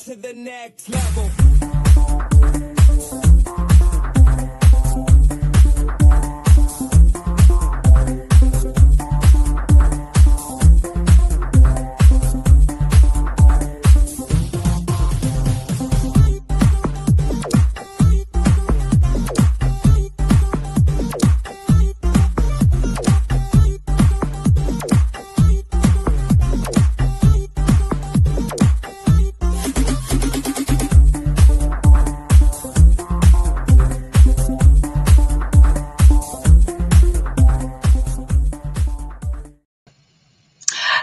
to the next level.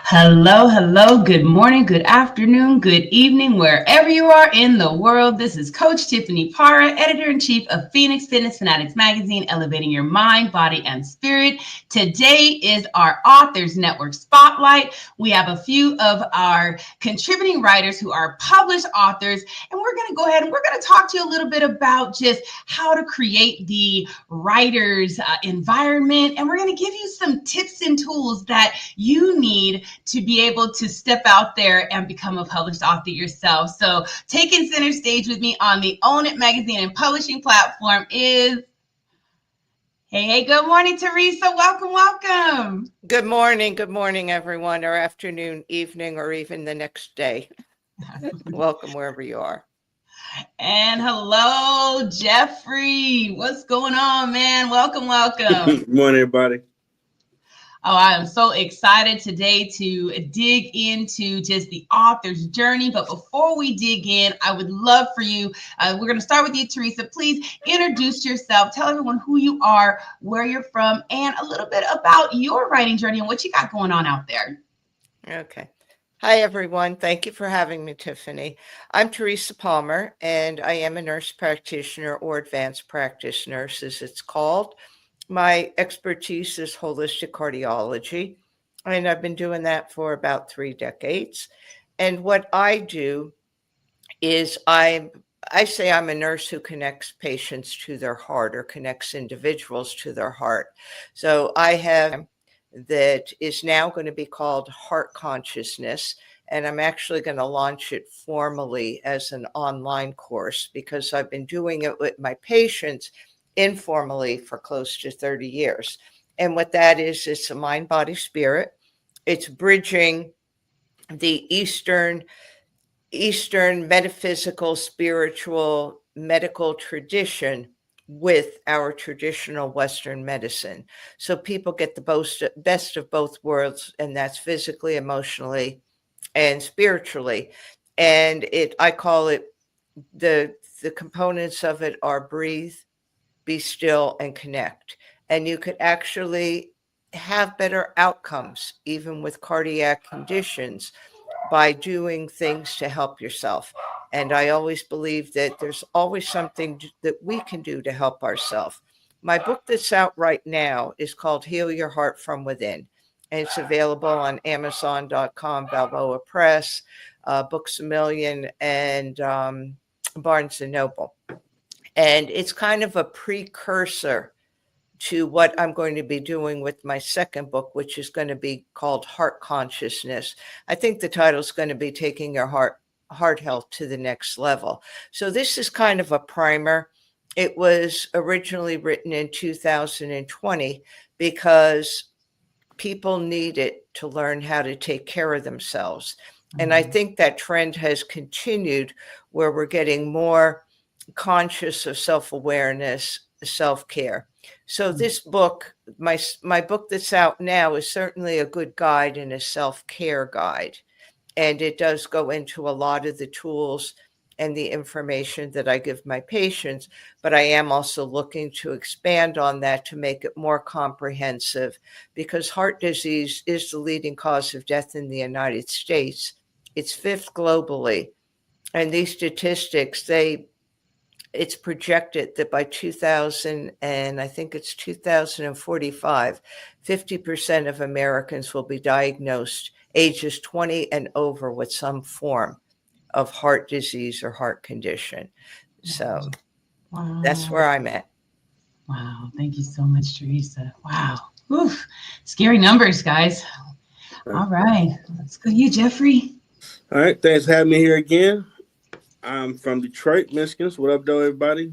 Hello, hello, good morning, good afternoon, good evening, wherever you are in the world. This is Coach Tiffany Parra, Editor-in-Chief of Fanatics Magazine, elevating your mind, body, and spirit. Today is our Authors Network Spotlight. We have a few of our contributing writers who are published authors, and we're going to go ahead and we're going to talk to you a little bit about just how to create the writer's environment, and we're going to give you some tips and tools that you need to be able to step out there and become a published author yourself. So taking center stage with me on the Own It Magazine and Publishing platform is, hey, good morning, Teresa. Welcome. Good morning, everyone, or afternoon, evening, or even the next day. Welcome wherever you are. And hello, Jeffrey. What's going on, man? Welcome. Good morning, everybody. Oh, I am so excited today to dig into just the author's journey. But before we dig in, I would love for you, we're going to start with you, Teresa. Please introduce yourself. Tell everyone who you are, where you're from, and a little bit about your writing journey and what you got going on out there. Okay. Hi, everyone. Thank you for having me, Tiffany. I'm Teresa Palmer, and I am a nurse practitioner, or advanced practice nurse, as it's called. My expertise is holistic cardiology, and I've been doing that for about 3 decades. And what I do is I say I'm a nurse who connects patients to their heart, or connects individuals to their heart. So I have that is now going to be called Heart Consciousness, and I'm actually going to launch it formally as an online course, because I've been doing it with my patients informally for close to 30 years. And what that is, it's a mind, body, spirit. It's bridging the Eastern metaphysical, spiritual, medical tradition with our traditional Western medicine. So people get the best of both worlds, and that's physically, emotionally, and spiritually. And I call it, the components of it are breathe, be still, and connect. And you could actually have better outcomes, even with cardiac conditions, by doing things to help yourself. And I always believe that there's always something that we can do to help ourselves. My book that's out right now is called Heal Your Heart from Within. And it's available on Amazon.com, Balboa Press, Books A Million, and Barnes & Noble. And it's kind of a precursor to what I'm going to be doing with my second book, which is going to be called Heart Consciousness. I think the title is going to be Taking Your Heart Health to the Next Level. So this is kind of a primer. It was originally written in 2020 because people need it to learn how to take care of themselves. Mm-hmm. And I think that trend has continued, where we're getting more conscious of self-awareness, self-care. So this book, my book that's out now, is certainly a good guide and a self-care guide. And it does go into a lot of the tools and the information that I give my patients, but I am also looking to expand on that to make it more comprehensive, because heart disease is the leading cause of death in the United States. It's 5th globally. And these statistics, it's projected that by 2045, 50% of Americans will be diagnosed ages 20 and over with some form of heart disease or heart condition. So That's where I'm at. Wow. Thank you so much, Teresa. Wow. Oof. Scary numbers, guys. All right. Let's go to you, Jeffrey. All right. Thanks for having me here again. I'm from Detroit, Michigan. So what up, though, everybody?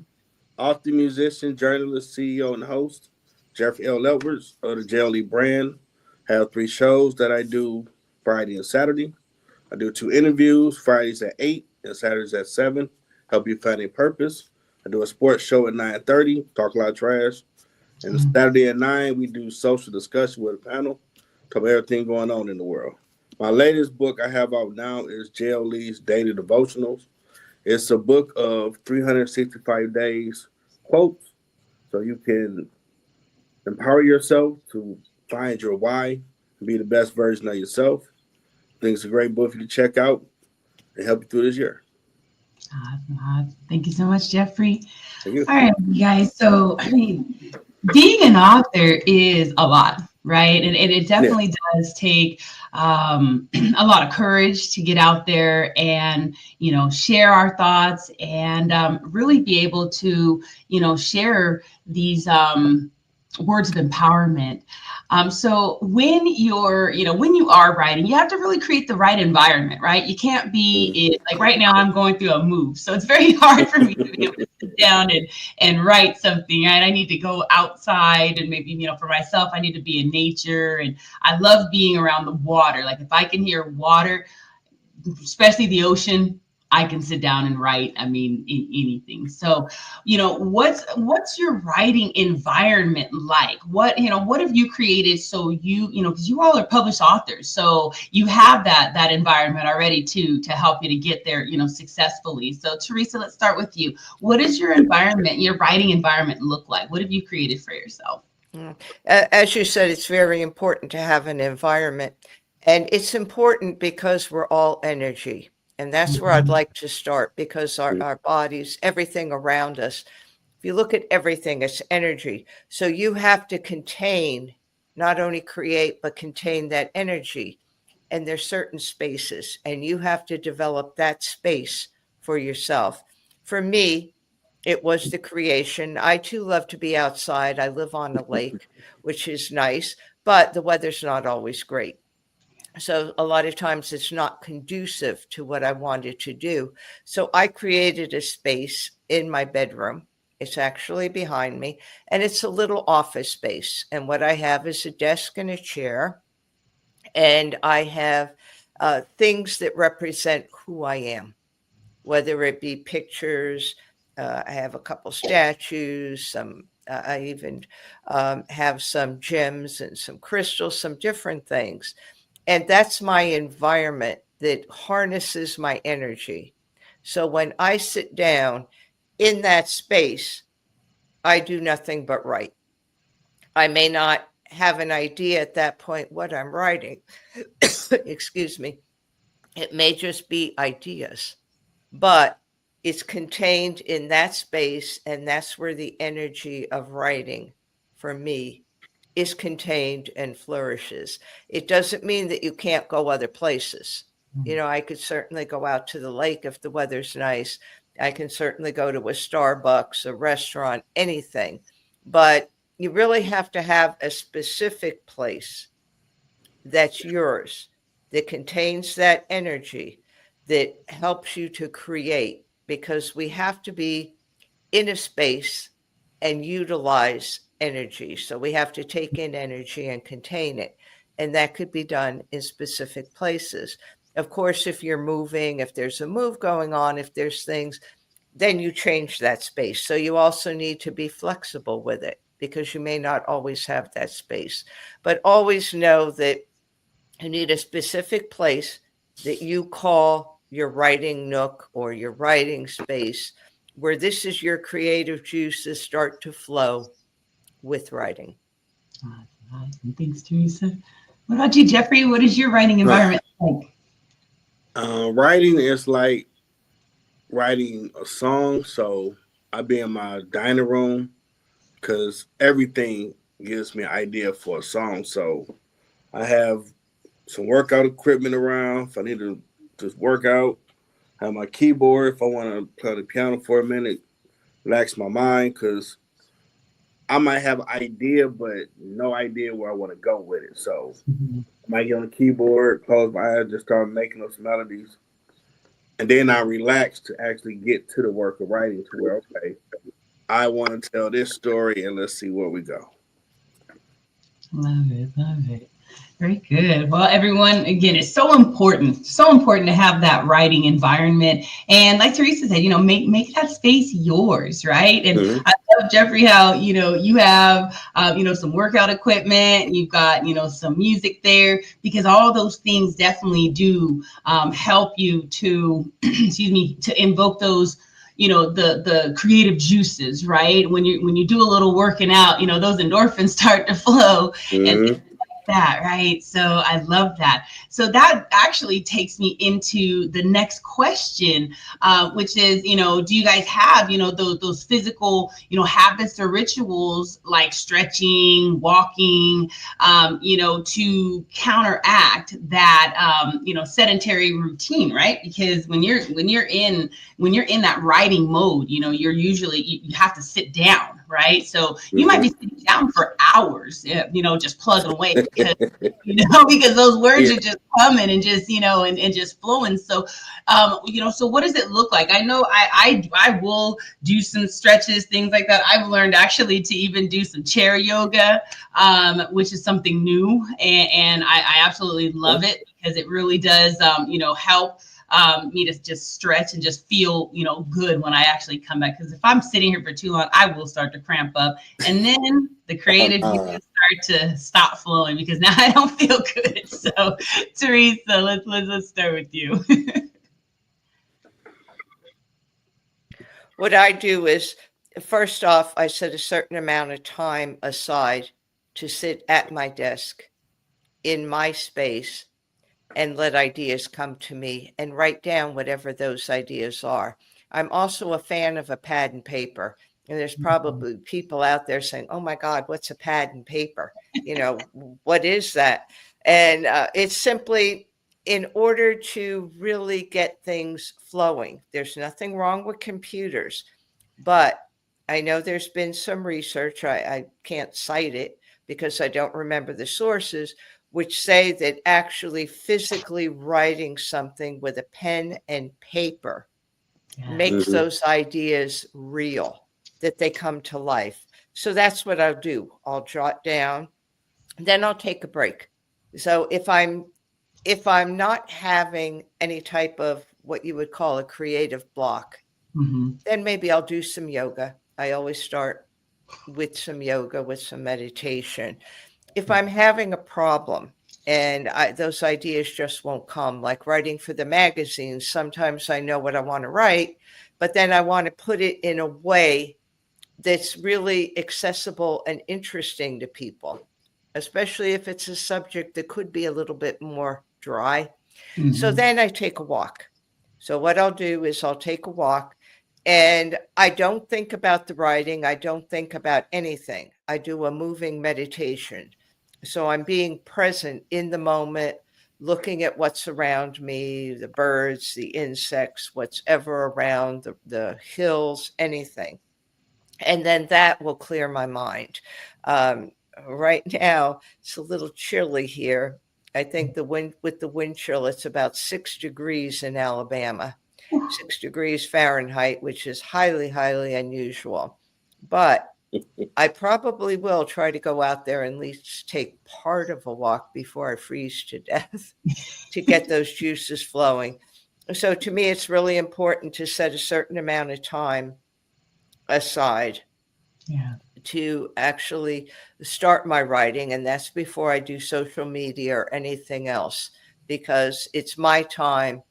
Author, musician, journalist, CEO, and host. Jeffrey L. Edwards of the JLE brand. Have 3 shows that I do Friday and Saturday. I do 2 interviews, Fridays at 8 and Saturdays at 7. Help you find a purpose. I do a sports show at 9:30, talk a lot of trash. And Saturday at 9, we do social discussion with a panel, talk about everything going on in the world. My latest book I have out now is JLE's Daily Devotionals. It's a book of 365 days quotes, so you can empower yourself to find your why and be the best version of yourself. I think it's a great book for you to check out and help you through this year. Awesome. Thank you so much, Jeffrey. Thank you. All right, you guys. So, I mean, being an author is a lot, right? And it definitely does take a lot of courage to get out there and, share our thoughts and really be able to, share these words of empowerment. So when when you are writing, you have to really create the right environment, right? You can't be like right now I'm going through a move. So it's very hard for me to be able to sit down and write something, right? I need to go outside and maybe, for myself, I need to be in nature. And I love being around the water. Like if I can hear water, especially the ocean, I can sit down and write. I mean, anything. So, what's your writing environment like? What have you created? So because you all are published authors, so you have that environment already to help you to get there, successfully. So Teresa, let's start with you. What is your environment, your writing environment look like? What have you created for yourself? As you said, it's very important to have an environment. And it's important because we're all energy. And that's where I'd like to start, because our bodies, everything around us, if you look at everything, it's energy. So you have to contain, not only create, but contain that energy. And there's certain spaces, and you have to develop that space for yourself. For me, it was the creation. I too love to be outside. I live on a lake, which is nice, but the weather's not always great. So a lot of times it's not conducive to what I wanted to do. So I created a space in my bedroom. It's actually behind me, and it's a little office space. And what I have is a desk and a chair, and I have things that represent who I am, whether it be pictures. I have a couple statues, I even have some gems and some crystals, some different things. And that's my environment that harnesses my energy. So when I sit down in that space, I do nothing but write. I may not have an idea at that point what I'm writing. Excuse me. It may just be ideas, but it's contained in that space. And that's where the energy of writing for me is contained and flourishes. It doesn't mean that you can't go other places. I could certainly go out to the lake if the weather's nice. I can certainly go to a Starbucks, a restaurant, anything. But you really have to have a specific place that's yours, that contains that energy, that helps you to create, because we have to be in a space and utilize energy. So we have to take in energy and contain it. And that could be done in specific places. Of course, if you're moving, if there's a move going on, if there's things, then you change that space. So you also need to be flexible with it, because you may not always have that space. But always know that you need a specific place that you call your writing nook or your writing space, where this is your creative juices start to flow with writing. Awesome. Thanks, Teresa. What about you, Jeffrey? What is your writing environment like? Writing is like writing a song. So I be in my dining room because everything gives me an idea for a song. So I have some workout equipment around if I need to just work out. I have my keyboard if I want to play the piano for a minute, relax my mind, because I might have an idea, but no idea where I want to go with it. So I might get on the keyboard, close my eyes, just start making those melodies. And then I relax to actually get to the work of writing to where, okay, I want to tell this story and let's see where we go. Love it. Love it. Very good. Well, everyone, again, it's so important to have that writing environment. And like Teresa said, make that space yours, right? And Mm-hmm. I love, Jeffrey, how, you have, some workout equipment, you've got, some music there, because all those things definitely do help you to, excuse me, to invoke those, the creative juices, right? When you do a little working out, those endorphins start to flow, and Mm-hmm. that, right? So I love that. So that actually takes me into the next question, which is, do you guys have, those physical, habits or rituals like stretching, walking, to counteract that, sedentary routine, right? Because when you're in that writing mode, you're usually, you have to sit down, right? So you might be sitting down for hours, just plugging away because, because those words Yeah. are just coming and just, and just flowing. So, so what does it look like? I know I will do some stretches, things like that. I've learned actually to even do some chair yoga, which is something new. And I absolutely love it because it really does, help me to just stretch and just feel, good when I actually come back. Because if I'm sitting here for too long, I will start to cramp up. And then the creative juices start to stop flowing because now I don't feel good. So, Teresa, let's start with you. What I do is, first off, I set a certain amount of time aside to sit at my desk in my space and let ideas come to me and write down whatever those ideas are. I'm also a fan of a pad and paper. And there's probably people out there saying, oh my God, what's a pad and paper? What is that? And it's simply in order to really get things flowing. There's nothing wrong with computers, but I know there's been some research. I can't cite it because I don't remember the sources, which say that actually physically writing something with a pen and paper makes those ideas real, that they come to life. So that's what I'll do. I'll jot down, then I'll take a break. So if I'm not having any type of what you would call a creative block, then maybe I'll do some yoga. I always start with some yoga, with some meditation. If I'm having a problem and those ideas just won't come, like writing for the magazine, sometimes I know what I want to write, but then I want to put it in a way that's really accessible and interesting to people, especially if it's a subject that could be a little bit more dry. So then I take a walk. So what I'll do is I'll take a walk and I don't think about the writing. I don't think about anything. I do a moving meditation. So I'm being present in the moment, looking at what's around me, the birds, the insects, what's ever around, the hills, anything. And then that will clear my mind. Right now, it's a little chilly here. I think with the wind chill, it's about 6 degrees in Alabama, 6 degrees Fahrenheit, which is highly, highly unusual. But I probably will try to go out there and at least take part of a walk before I freeze to death to get those juices flowing. So to me, it's really important to set a certain amount of time aside to actually start my writing. And that's before I do social media or anything else, because it's my time.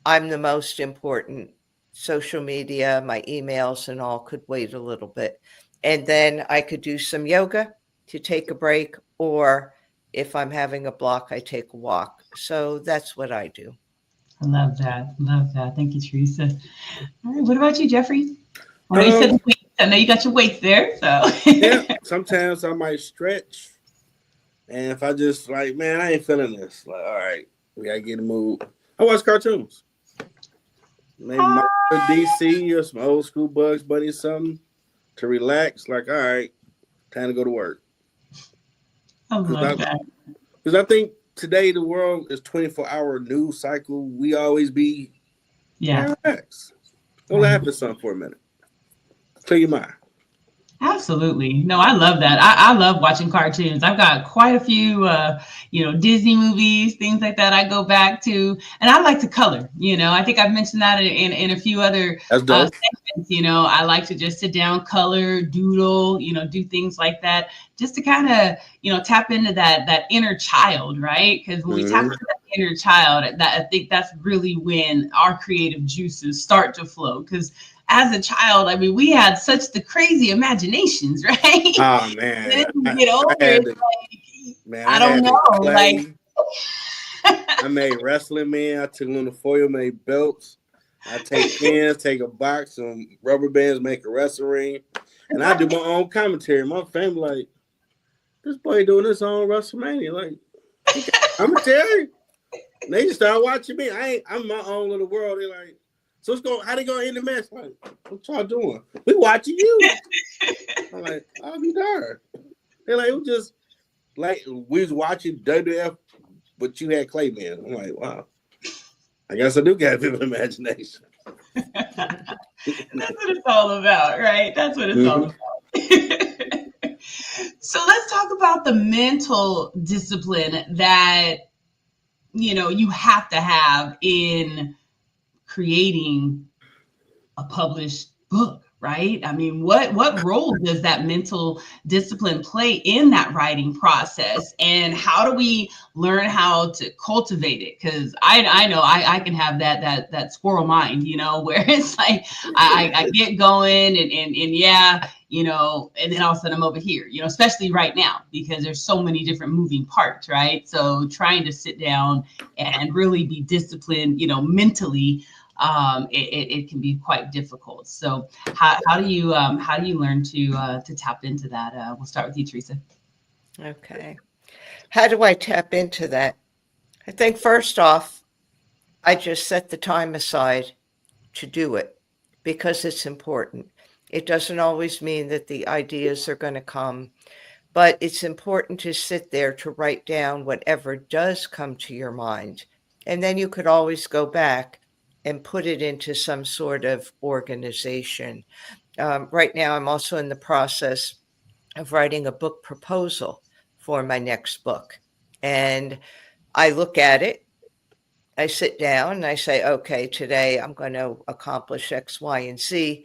I'm the most important. Social media, my emails and all could wait a little bit. And then I could do some yoga to take a break, or if I'm having a block, I take a walk. So that's what I do. I love that. Love that. Thank you, Teresa. All right. What about you, Jeffrey? I know you said weights. I know you got your weights there. So Yeah, sometimes I might stretch. And if I just like, man, I ain't feeling this. Like, all right, we gotta get in the mood. I watch cartoons. Maybe my DC or some old school Bugs Bunny or something to relax. Like, all right, time to go to work. I love that. Because I think today the world is 24-hour news cycle. We always be Yeah. Relax. Go laugh at something for a minute. Clear your mind. Absolutely. No, I love that. I love watching cartoons. I've got quite a few, Disney movies, things like that I go back to. And I like to color. I think I've mentioned that in a few other That's dope. segments. I like to just sit down, color, doodle, do things like that, just to kind of, tap into that inner child, right? Because when we tap Mm-hmm. into that inner child, that I think that's really when our creative juices start to flow. Because as a child, I mean, we had such the crazy imaginations, right? Oh Then man, you get older, had it's the like, man. I I don't had the know, like, clay. I made wrestling men. I took on the foil, made belts. I take pins, take a box, some rubber bands, make a wrestling ring, and I do my own commentary. My family like, this boy doing his own WrestleMania. Like, he got commentary. And they just start watching me. I'm my own little world. They're like, so it's going. How they gonna end the match? Like, what y'all doing? We watching you. I'm like, I'll be darned. They're like, it was just like we was watching WWF, but you had Clayman. I'm like, wow. I guess I do got a vivid imagination. that's what it's all about, right? That's what it's all about. So let's talk about the mental discipline that, you have to have in creating a published book, right? I mean, what role does that mental discipline play in that writing process, and how do we learn how to cultivate it? Because I know I can have that squirrel mind, where it's like I get going and yeah, and then all of a sudden I'm over here, especially right now because there's so many different moving parts, right? So trying to sit down and really be disciplined, mentally, it can be quite difficult. So how do you learn to tap into that? We'll start with you, Teresa. Okay. How do I tap into that? I think first off, I just set the time aside to do it because it's important. It doesn't always mean that the ideas are going to come, but it's important to sit there to write down whatever does come to your mind. And then you could always go back and put it into some sort of organization. Right now, I'm also in the process of writing a book proposal for my next book. And I look at it, I sit down and I say, okay, today I'm going to accomplish X, Y, and Z.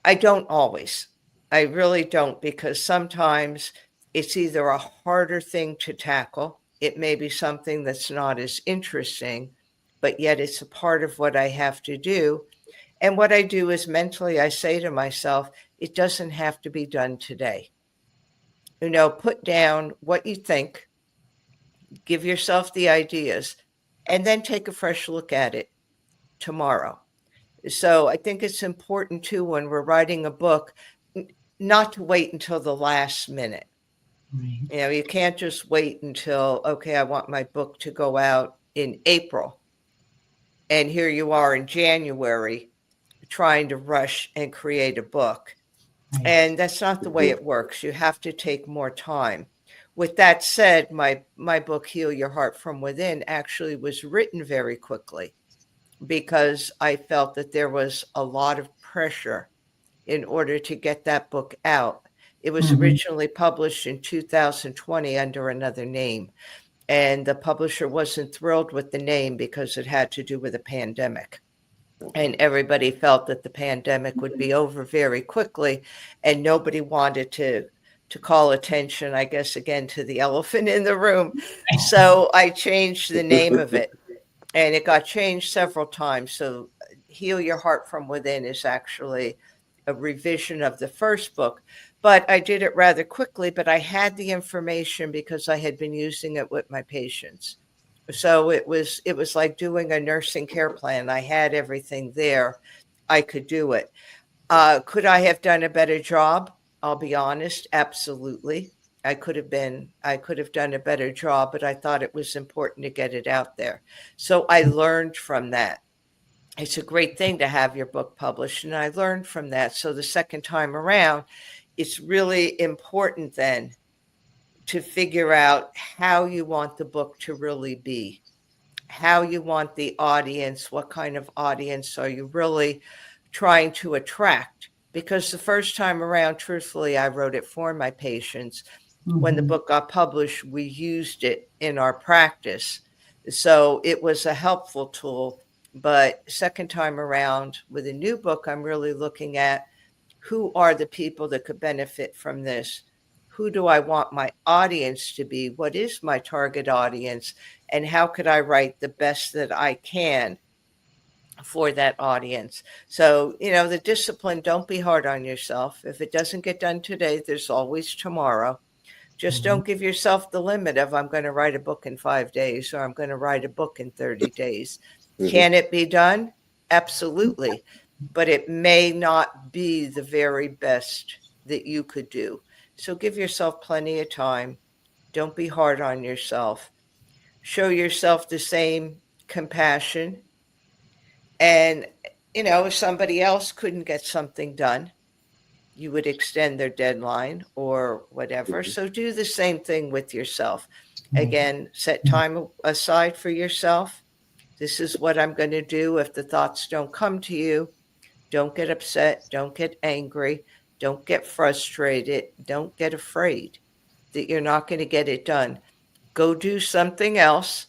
I don't always. I really don't, because sometimes it's either a harder thing to tackle. It may be something that's not as interesting, but yet it's a part of what I have to do. And what I do is mentally, I say to myself, it doesn't have to be done today. Put down what you think, give yourself the ideas, and then take a fresh look at it tomorrow. So I think it's important too, when we're writing a book, not to wait until the last minute. Right. You can't just wait until, okay, I want my book to go out in April. And here you are in January trying to rush and create a book. Right. And that's not the way it works. You have to take more time. With that said, my book, Heal Your Heart from Within, actually was written very quickly because I felt that there was a lot of pressure in order to get that book out. It was originally published in 2020 under another name, and the publisher wasn't thrilled with the name because it had to do with a pandemic. And everybody felt that the pandemic would be over very quickly, and nobody wanted to call attention, I guess, again, to the elephant in the room. So I changed the name of it, and it got changed several times. So Heal Your Heart from Within is actually a revision of the first book, but I did it rather quickly, but I had the information because I had been using it with my patients. So it was like doing a nursing care plan. I had everything there. I could do it. Could I have done a better job? I'll be honest. Absolutely. I could have done a better job, but I thought it was important to get it out there. So I learned from that. It's a great thing to have your book published, and I learned from that. So the second time around, it's really important then to figure out how you want the book to really be. how you want the audience, what kind of audience are you really trying to attract? Because the first time around, truthfully, I wrote it for my patients. When the book got published, we used it in our practice. So it was a helpful tool. But second time around with a new book, I'm really looking at who are the people that could benefit from this? Who do I want my audience to be? What is my target audience? And how could I write the best that I can for that audience? So, the discipline, don't be hard on yourself. If it doesn't get done today, there's always tomorrow. Just don't give yourself the limit of I'm going to write a book in 5 days or I'm going to write a book in 30 days. Can it be done? Absolutely. But it may not be the very best that you could do. So give yourself plenty of time. Don't be hard on yourself. Show yourself the same compassion. And, if somebody else couldn't get something done, you would extend their deadline or whatever. So do the same thing with yourself. Again, set time aside for yourself. This is what I'm going to do. If the thoughts don't come to you, don't get upset. Don't get angry. Don't get frustrated. Don't get afraid that you're not going to get it done. Go do something else.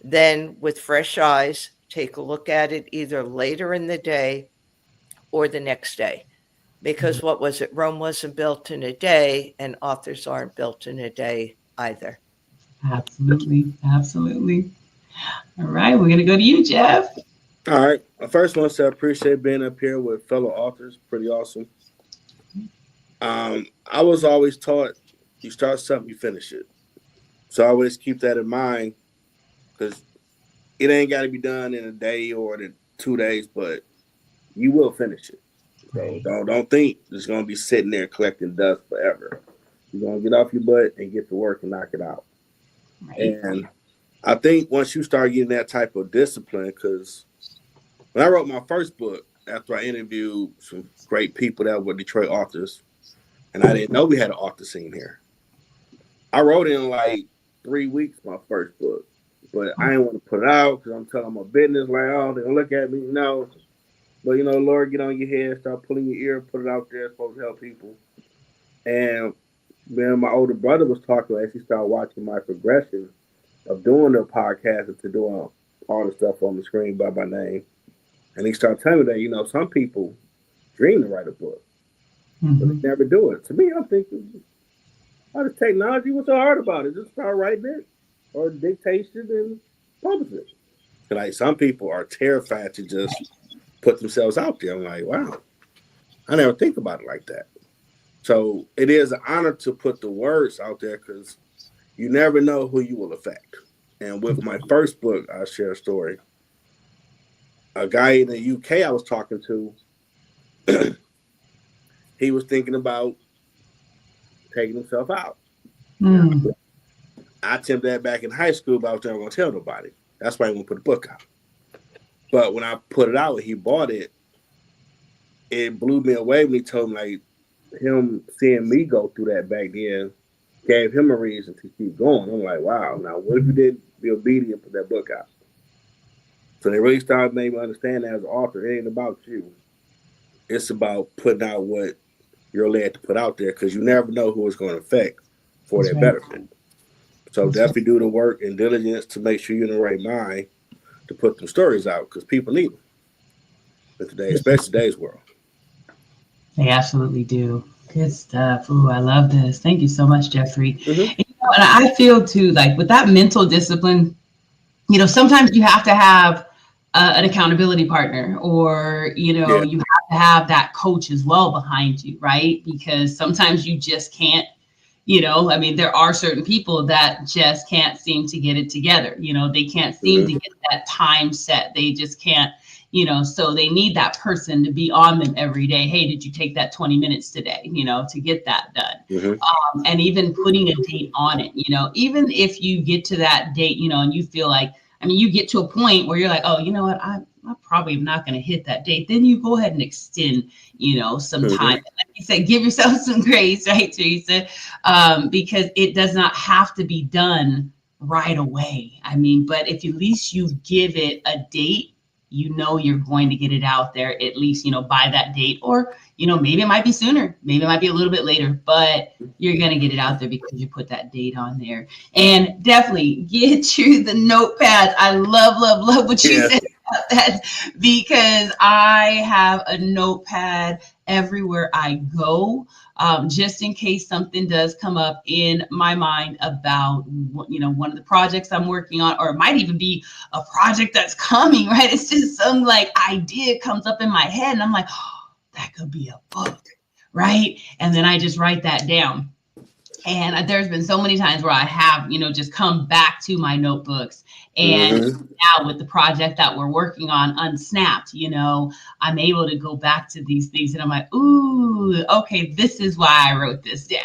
Then with fresh eyes, take a look at it either later in the day or the next day. Because what was it? Rome wasn't built in a day, and authors aren't built in a day either. Absolutely. Absolutely. All right. We're going to go to you, Jeff. All right. I first want to say I appreciate being up here with fellow authors. Pretty awesome. I was always taught you start something, you finish it. So I always keep that in mind because it ain't got to be done in a day or in 2 days, but you will finish it. So don't think it's going to be sitting there collecting dust forever. You're going to get off your butt and get to work and knock it out. Right. And I think once you start getting that type of discipline, because when I wrote my first book, after I interviewed some great people that were Detroit authors, and I didn't know we had an author scene here. I wrote in like 3 weeks my first book, but I didn't want to put it out because I'm telling my business like, oh, they're going to look at me. No. But, Lord, get on your head, start pulling your ear, put it out there. It's supposed to help people. And then my older brother was talking as he started watching my progression of doing the podcast and to doing all the stuff on the screen by my name. And he started telling me that, some people dream to write a book, but they never do it. To me, I'm thinking, all this technology, what's so hard about it? Just start writing it or dictation and publish it. Like some people are terrified to just put themselves out there. I'm like, wow, I never think about it like that. So it is an honor to put the words out there because you never know who you will affect. And with my first book, I'll share a story. A guy in the UK I was talking to, he was thinking about taking himself out. I attempted that back in high school, but I was never going to tell nobody. That's why I didn't put the book out. But when I put it out, he bought it. It blew me away when he told me, like, him seeing me go through that back then gave him a reason to keep going. I'm like, wow, now what if you didn't be obedient and put that book out? So they really started making me understand that as an author, it ain't about you. It's about putting out what you're led to put out there because you never know who it's going to affect for their benefit. So definitely do the work and diligence to make sure you're in the right mind to put them stories out because people need them. But today, especially today's world. They absolutely do. Good stuff. Ooh, I love this. Thank you so much, Jeffrey. And I feel too, like with that mental discipline, sometimes you have to have an accountability partner or, you have to have that coach as well behind you, right? Because sometimes you just can't, there are certain people that just can't seem to get it together. They can't seem to get that time set. They just can't, so they need that person to be on them every day. Hey, did you take that 20 minutes today, to get that done? And even putting a date on it, even if you get to that date, and you feel like, you get to a point where you're like, oh, you know what, I probably am not going to hit that date. Then you go ahead and extend, some time. Like you said, give yourself some grace, right, Teresa? Because it does not have to be done right away. I mean, but if at least you give it a date, you know you're going to get it out there at least, by that date, or, maybe it might be sooner, maybe it might be a little bit later, but you're going to get it out there because you put that date on there. And definitely get you the notepads. I love what you said about that, because I have a notepad everywhere I go. Just in case something does come up in my mind about, one of the projects I'm working on, or it might even be a project that's coming, right? It's just some like idea comes up in my head and I'm like, oh, that could be a book, right? And then I just write that down. And there's been so many times where I have, just come back to my notebooks. And now with the project that we're working on, Unsnapped, I'm able to go back to these things and I'm like, ooh, okay, this is why I wrote this down,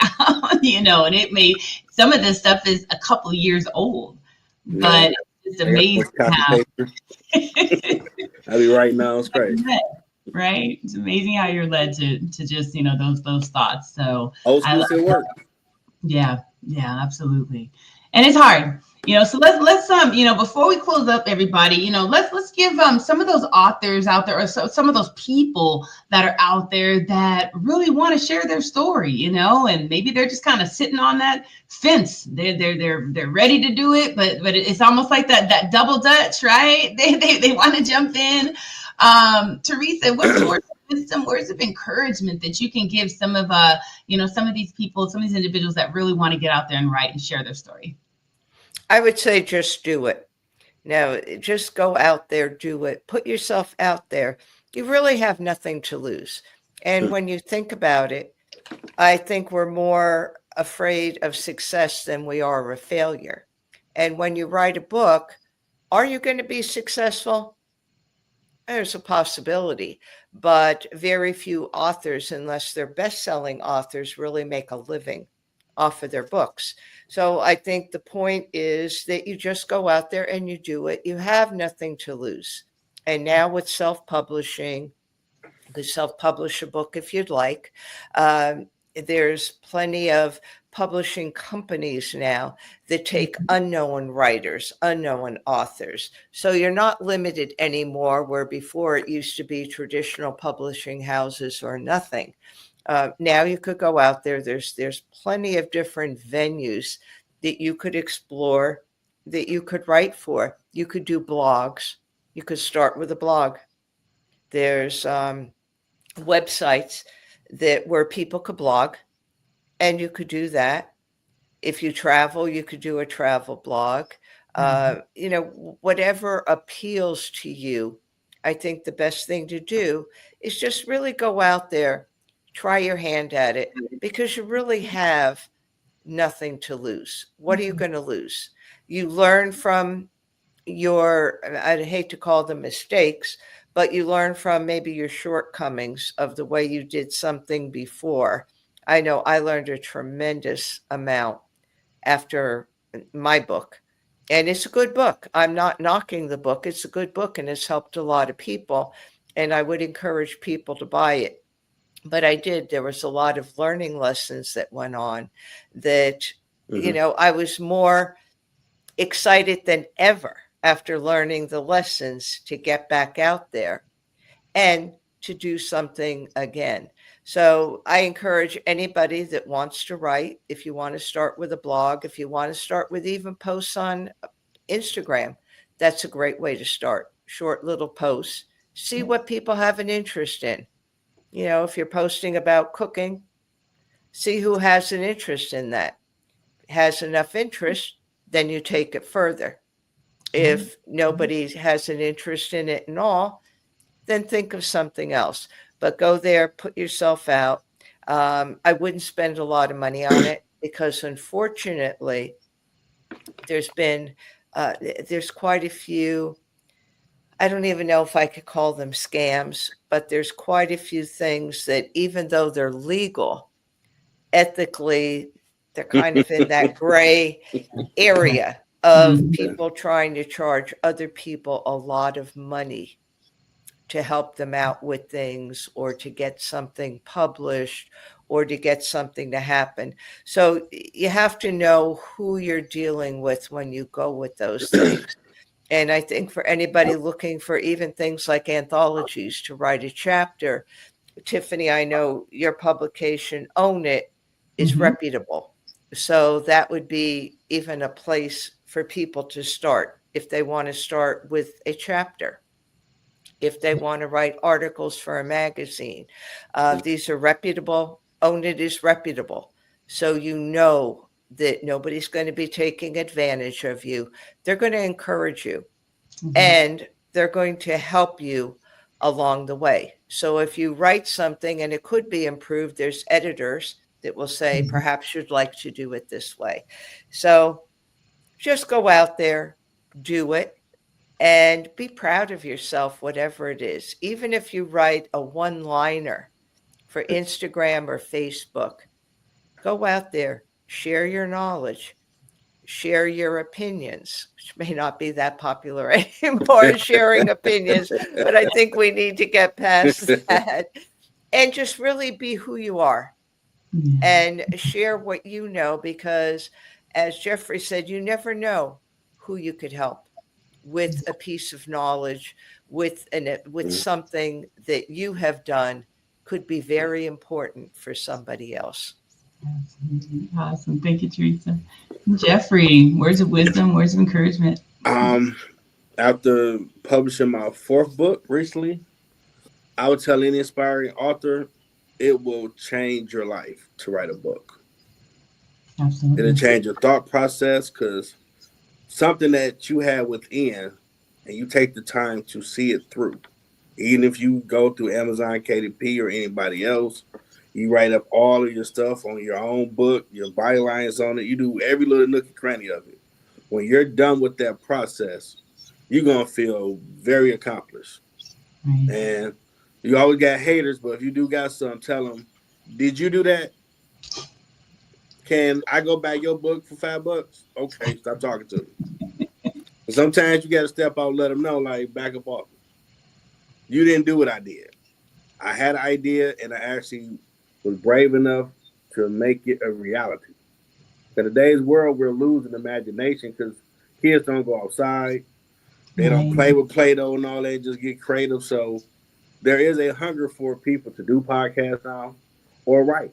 and it may, some of this stuff is a couple of years old, but it's amazing how. I'll be right now. It's great. Right. It's amazing how you're led to just, those thoughts. So old school still work. Yeah, absolutely. And it's hard, so let's before we close up, everybody, let's give some of those authors out there, or some of those people that are out there that really want to share their story, and maybe they're just kind of sitting on that fence. They're ready to do it, but it's almost like that double Dutch, right? They want to jump in. Teresa, what's some words of encouragement that you can give some of some of these people, some of these individuals that really want to get out there and write and share their story? I would say just do it. Now, just go out there, do it, put yourself out there. You really have nothing to lose. And when you think about it, I think we're more afraid of success than we are of failure. And when you write a book, are you going to be successful? There's a possibility, but very few authors, unless they're best-selling authors, really make a living off of their books. So I think the point is that you just go out there and you do it. You have nothing to lose. And now with self-publishing, you could self-publish a book if you'd like. There's plenty of publishing companies now that take unknown writers, unknown authors. So you're not limited anymore, where before it used to be traditional publishing houses or nothing. Now you could go out there. There's plenty of different venues that you could explore, that you could write for. You could do blogs. You could start with a blog. There's websites where people could blog, and you could do that. If you travel, you could do a travel blog. Whatever appeals to you. I think the best thing to do is just really go out there, try your hand at it, because you really have nothing to lose. What are you going to lose? You learn from I'd hate to call them mistakes, but you learn from maybe your shortcomings of the way you did something before. I know I learned a tremendous amount after my book, and it's a good book. I'm not knocking the book. It's a good book, and it's helped a lot of people, and I would encourage people to buy it. But there was a lot of learning lessons that went on that, I was more excited than ever after learning the lessons to get back out there and to do something again. So I encourage anybody that wants to write, if you want to start with a blog, if you want to start with even posts on Instagram, that's a great way to start. Short little posts, see what people have an interest in. If you're posting about cooking, see who has an interest in that. Has enough interest, then you take it further. If nobody has an interest in it and all, then think of something else. But go there, put yourself out. I wouldn't spend a lot of money on it because, unfortunately, there's quite a few. I don't even know if I could call them scams, but there's quite a few things that, even though they're legal, ethically, they're kind of in that gray area of people trying to charge other people a lot of money to help them out with things, or to get something published, or to get something to happen. So you have to know who you're dealing with when you go with those things. And I think for anybody looking for even things like anthologies to write a chapter, Tiffany, I know your publication, Own It, is reputable. So that would be even a place for people to start if they want to start with a chapter, if they want to write articles for a magazine. These are reputable. Own It is reputable. So you know that nobody's going to be taking advantage of you. They're going to encourage you, and they're going to help you along the way. So if you write something and it could be improved, there's editors that will say, perhaps you'd like to do it this way. So just go out there, do it, and be proud of yourself, whatever it is. Even if you write a one-liner for Instagram or Facebook, go out there, share your knowledge, share your opinions, which may not be that popular anymore, sharing opinions, but I think we need to get past that, and just really be who you are and share what you know, because as Jeffrey said, you never know who you could help with a piece of knowledge, with something that you have done could be very important for somebody else. Absolutely. Awesome. Thank you, Teresa. Jeffrey, words of wisdom, words of encouragement. After publishing my 4th book recently, I would tell any aspiring author, it will change your life to write a book. Absolutely. It'll change your thought process, because something that you have within and you take the time to see it through. Even if you go through Amazon KDP or anybody else, you write up all of your stuff on your own book, your bylines on it, you do every little nook and cranny of it. When you're done with that process, you're going to feel very accomplished. Right. And you always got haters, but if you do got some, tell them, did you do that? Can I go buy your book for $5? Okay, stop talking to me. Sometimes you got to step out and let them know, like, back up off. You didn't do what I did. I had an idea, and I actually was brave enough to make it a reality. In today's world, we're losing imagination because kids don't go outside. They don't play with Play-Doh and all that, just get creative. So there is a hunger for people to do podcasts now or write,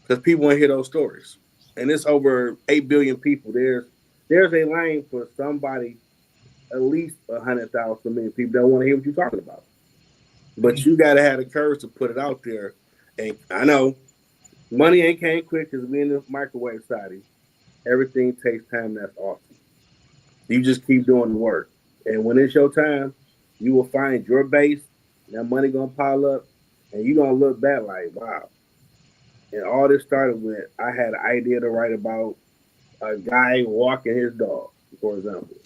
because people want to hear those stories. And it's over 8 billion people. There's a lane for somebody, at least 100,000 million people that want to hear what you're talking about. But you got to have the courage to put it out there. And I know money ain't came quick, because we in the microwave society. Everything takes time. That's awesome. You just keep doing the work. And when it's your time, you will find your base. That money going to pile up. And you're going to look back like, wow. And all this started with, I had an idea to write about a guy walking his dog, for example.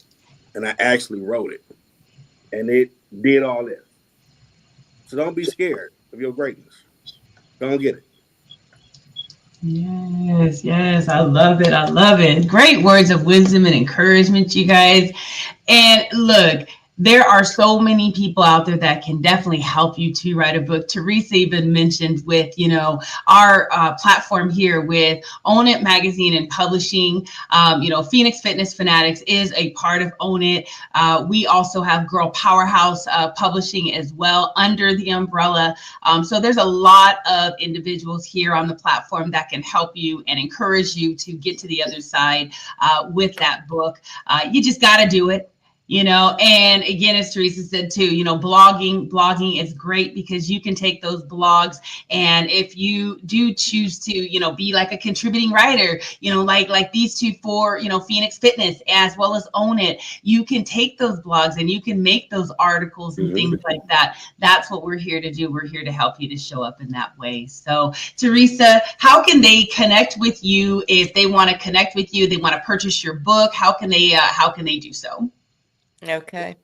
And I actually wrote it. And it did all this. So don't be scared of your greatness. Don't get it. Yes. I love it. I love it. Great words of wisdom and encouragement, you guys. And look, there are so many people out there that can definitely help you to write a book. Teresa even mentioned with, our platform here with Own It Magazine and Publishing. Phoenix Fitness Fanatics is a part of Own It. We also have Girl Powerhouse Publishing as well under the umbrella. So there's a lot of individuals here on the platform that can help you and encourage you to get to the other side with that book. You just got to do it. And again, as Teresa said too, blogging is great, because you can take those blogs, and if you do choose to, be like a contributing writer, like these two for, Phoenix Fitness as well as Own It, you can take those blogs and you can make those articles and things like that. That's what we're here to do. We're here to help you to show up in that way. So Teresa, how can they connect with you if they want to connect with you? They want to purchase your book. How can they do so? Okay.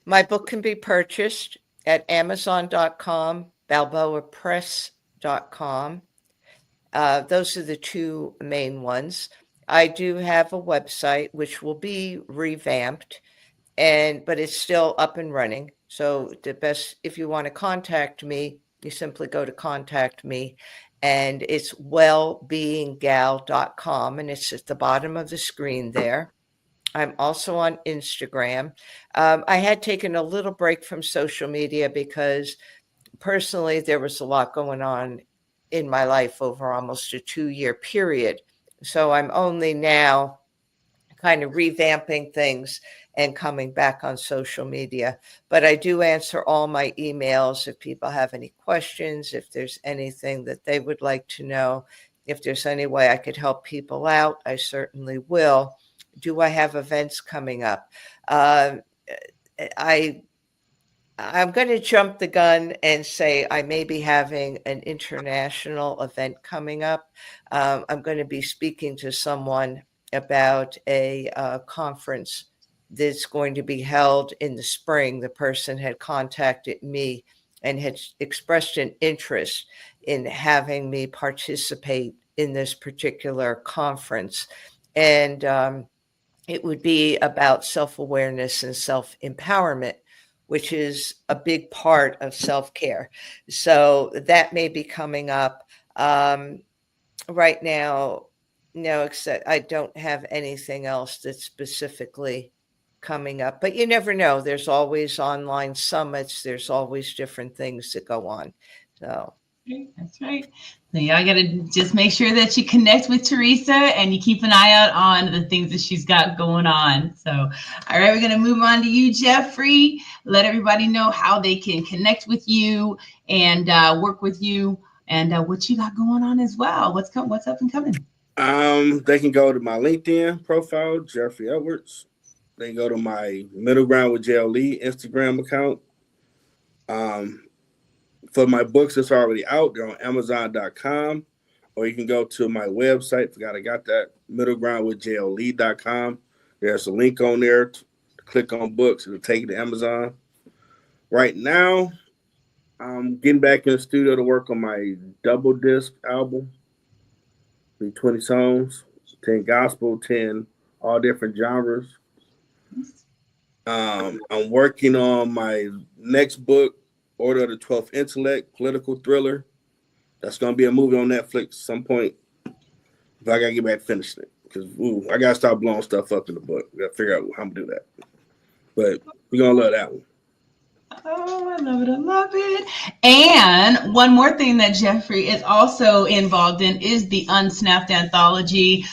My book can be purchased at Amazon.com, BalboaPress.com. Those are the two main ones. I do have a website which will be revamped, but it's still up and running. So the best, if you want to contact me, you simply go to contact me, and it's wellbeinggal.com, and it's at the bottom of the screen there. I'm also on Instagram. I had taken a little break from social media because personally there was a lot going on in my life over almost a 2-year period. So I'm only now kind of revamping things and coming back on social media. But I do answer all my emails if people have any questions, if there's anything that they would like to know, if there's any way I could help people out, I certainly will. Do I have events coming up? I'm going to jump the gun and say I may be having an international event coming up. I'm going to be speaking to someone about a conference that's going to be held in the spring. The person had contacted me and had expressed an interest in having me participate in this particular conference. And it would be about self-awareness and self-empowerment, which is a big part of self-care. So that may be coming up. Right now, no, except I don't have anything else that's specifically coming up. But you never know. There's always online summits. There's always different things that go on. So that's right. So y'all got to just make sure that you connect with Teresa and you keep an eye out on the things that she's got going on. So, all right, we're going to move on to you, Jeffrey. Let everybody know how they can connect with you and work with you and what you got going on as well. What's up and coming? They can go to my LinkedIn profile, Jeffrey Edwards. They can go to my Middle Ground with JLE Instagram account. For my books that's already out, they're on Amazon.com, or you can go to my website. Forgot I got that, middlegroundwithjle.com. There's a link on there to click on books. It'll take you to Amazon. Right now, I'm getting back in the studio to work on my double disc album. 20 songs, 10 gospel, 10 all different genres. I'm working on my next book, Order of the 12th Intellect, political thriller. That's going to be a movie on Netflix at some point. If I got to get back to finishing it. Because I got to start blowing stuff up in the book. Got to figure out how I'm going to do that. But we're going to love that one. Oh, I love it. I love it. And one more thing that Jeffrey is also involved in is the Unsnapped anthology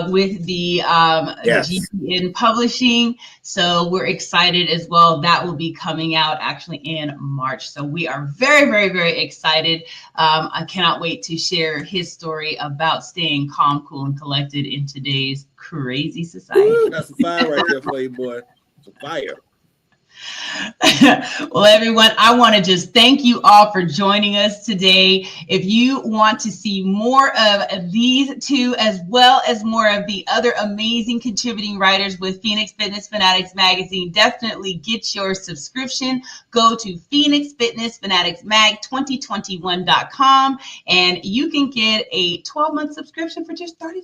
with the GPN Publishing. So we're excited as well. That will be coming out actually in March. So we are very, very, very excited. I cannot wait to share his story about staying calm, cool, and collected in today's crazy society. Ooh, that's a fire right there for you, boy. It's a fire. Well, everyone, I want to just thank you all for joining us today. If you want to see more of these two, as well as more of the other amazing contributing writers with Phoenix Fitness Fanatics Magazine, definitely get your subscription. Go to PhoenixFitnessFanaticsMag2021.com and you can get a 12-month subscription for just $35,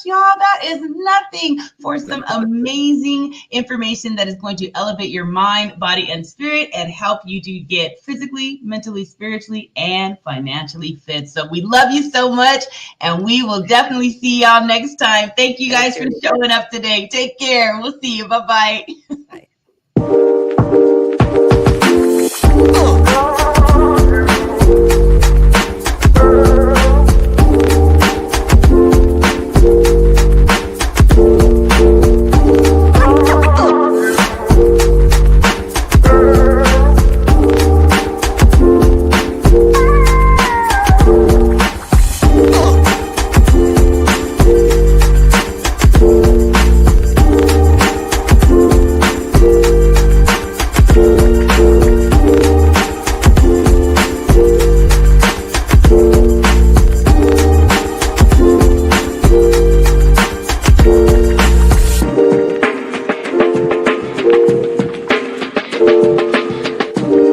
y'all. That is nothing for some amazing information that is going to elevate your mind, body, and spirit and help you to get physically, mentally, spiritually, and financially fit. So we love you so much, and we will definitely see y'all next time. Thank you guys for showing up today. Take care. We'll see you. Bye-bye. Bye.